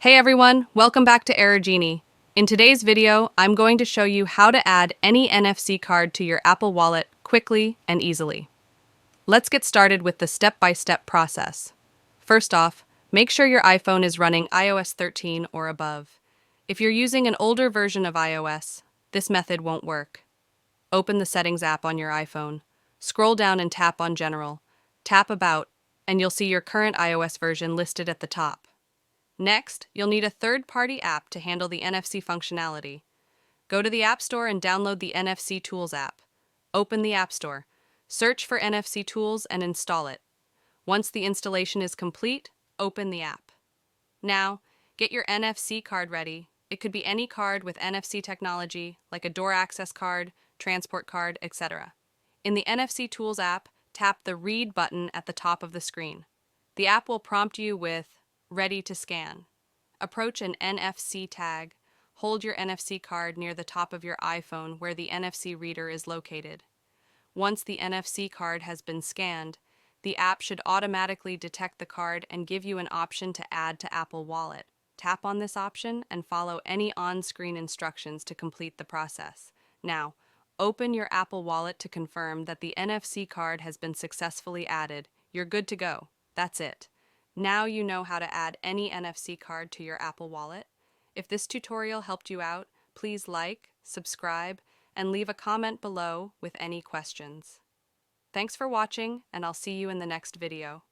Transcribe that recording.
Hey everyone, welcome back to Error Genie. In today's video, I'm going to show you how to add any NFC card to your Apple Wallet quickly and easily. Let's get started with the step-by-step process. First off, make sure your iPhone is running iOS 13 or above. If you're using an older version of iOS, this method won't work. Open the Settings app on your iPhone. Scroll down and tap on General. Tap About, and you'll see your current iOS version listed at the top. Next, you'll need a third-party app to handle the NFC functionality. Go to the App Store and download the NFC Tools app. Open the App Store, search for NFC Tools and install it. Once the installation is complete, open the app. Now, get your NFC card ready. It could be any card with NFC technology, like a door access card, transport card, etc. In the NFC Tools app, tap the Read button at the top of the screen. The app will prompt you with Ready to scan. Approach an NFC tag. Hold your NFC card near the top of your iPhone where the NFC reader is located. Once the NFC card has been scanned, the app should automatically detect the card and give you an option to add to Apple Wallet. Tap on this option and follow any on-screen instructions to complete the process. Now, open your Apple Wallet to confirm that the NFC card has been successfully added. You're good to go. That's it. Now you know how to add any NFC card to your Apple Wallet. If this tutorial helped you out, please like, subscribe, and leave a comment below with any questions. Thanks for watching, and I'll see you in the next video.